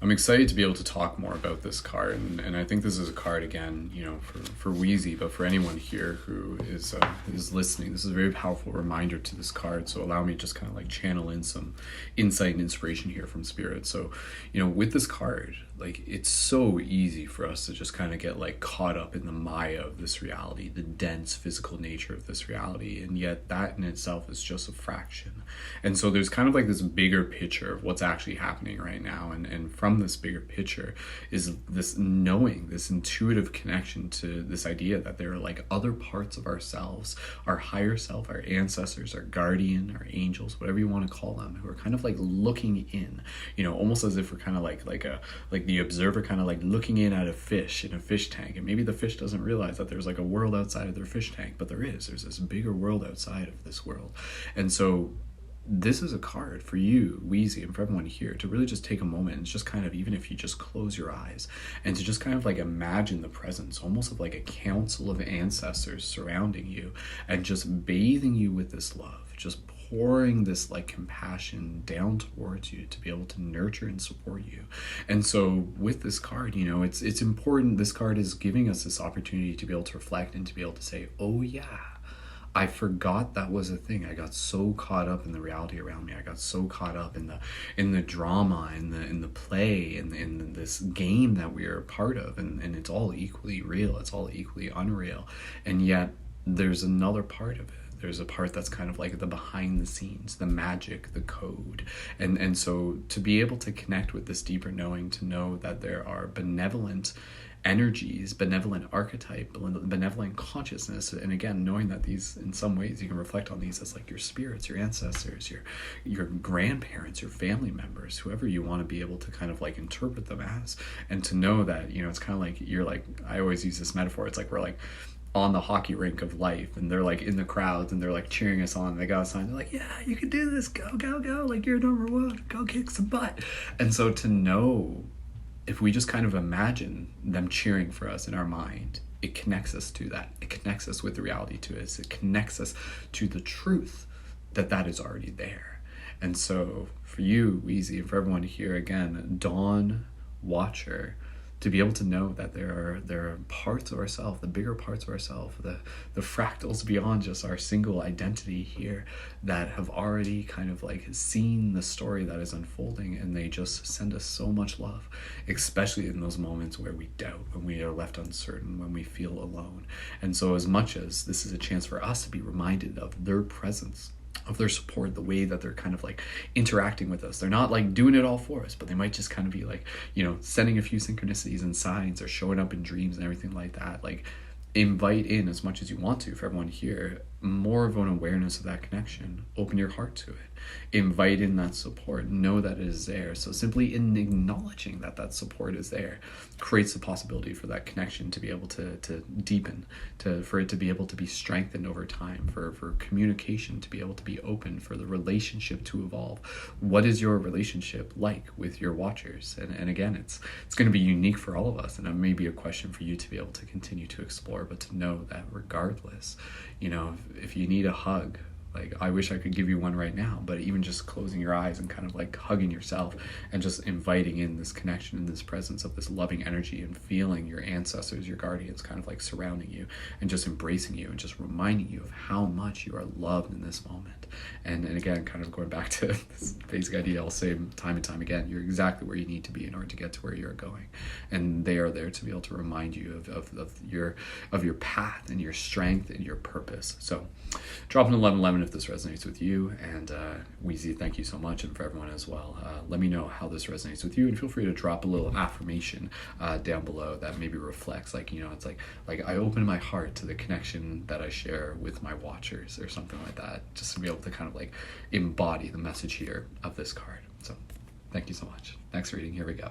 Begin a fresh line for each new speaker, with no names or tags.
I'm excited to be able to talk more about this card, and I think this is a card again, for Wheezy, but for anyone here who is listening, this is a very powerful reminder to this card. So allow me to just kind of like channel in some insight and inspiration here from Spirit. So, with this card, like it's so easy for us to just kind of get like caught up in the maya of this reality, the dense physical nature of this reality, and yet that in itself is just a fraction. And so there's kind of like this bigger picture of what's actually happening right now, and from this bigger picture is this knowing, this intuitive connection to this idea that there are like other parts of ourselves, our higher self, our ancestors, our guardian, our angels, whatever you want to call them, who are kind of like looking in, almost as if we're kind of like the observer, kind of like looking in at a fish in a fish tank, and maybe the fish doesn't realize that there's like a world outside of their fish tank, but there's this bigger world outside of this world. And so this is a card for you, Wheezy, and for everyone here to really just take a moment and just kind of, even if you just close your eyes, and to just kind of like imagine the presence almost of like a council of ancestors surrounding you and just bathing you with this love, just pouring this like compassion down towards you to be able to nurture and support you. And so with this card, it's important. This card is giving us this opportunity to be able to reflect and to be able to say, oh yeah, I forgot that was a thing. I got so caught up in the reality around me. I got so caught up in the drama, in the play, in this game that we are a part of, and it's all equally real. It's all equally unreal. And yet there's another part of it. There's a part that's kind of like the behind the scenes, the magic, the code. And so to be able to connect with this deeper knowing, to know that there are benevolent energies, benevolent archetype, benevolent consciousness, and again knowing that these, in some ways you can reflect on these as like your spirits, your ancestors, your grandparents, your family members, whoever you want to be able to kind of like interpret them as, and to know that it's kind of like you're like, I always use this metaphor, it's like we're like on the hockey rink of life, and they're like in the crowds and they're like cheering us on. They got a sign, they're like, yeah, you can do this, go go go, like you're number one, go kick some butt. And so to know, if we just kind of imagine them cheering for us in our mind, it connects us to that. It connects us with the reality to us. It connects us to the truth that is already there. And so for you, Wheezy, and for everyone here, again, Dawn Watcher, to be able to know that there are parts of ourselves, the bigger parts of ourselves, the fractals beyond just our single identity here, that have already kind of like seen the story that is unfolding, and they just send us so much love, especially in those moments where we doubt, when we are left uncertain, when we feel alone. And so as much as this is a chance for us to be reminded of their presence, of their support, the way that they're kind of like interacting with us. They're not like doing it all for us, but they might just kind of be like, sending a few synchronicities and signs, or showing up in dreams and everything like that. Like, invite in, as much as you want to, for everyone here, more of an awareness of that connection. Open your heart to it. Invite in that support. Know that it is there. So simply in acknowledging that support is there creates the possibility for that connection to be able to deepen, for it to be able to be strengthened over time, for communication to be able to be open, for the relationship to evolve. What is your relationship like with your watchers? And again, it's going to be unique for all of us, and it may be a question for you to be able to continue to explore, but to know that regardless, if you need a hug, like, I wish I could give you one right now, but even just closing your eyes and kind of like hugging yourself and just inviting in this connection and this presence of this loving energy, and feeling your ancestors, your guardians kind of like surrounding you and just embracing you and just reminding you of how much you are loved in this moment. And again, kind of going back to this basic idea I'll say time and time again, you're exactly where you need to be in order to get to where you're going. And they are there to be able to remind you of your path and your strength and your purpose. So drop an 1111 if this resonates with you. And Wheezy, thank you so much, and for everyone as well. Let me know how this resonates with you, and feel free to drop a little affirmation down below that maybe reflects, like, it's like I open my heart to the connection that I share with my watchers, or something like that, just to be able to kind of like embody the message here of this card. So thank you so much. Next reading, here we go.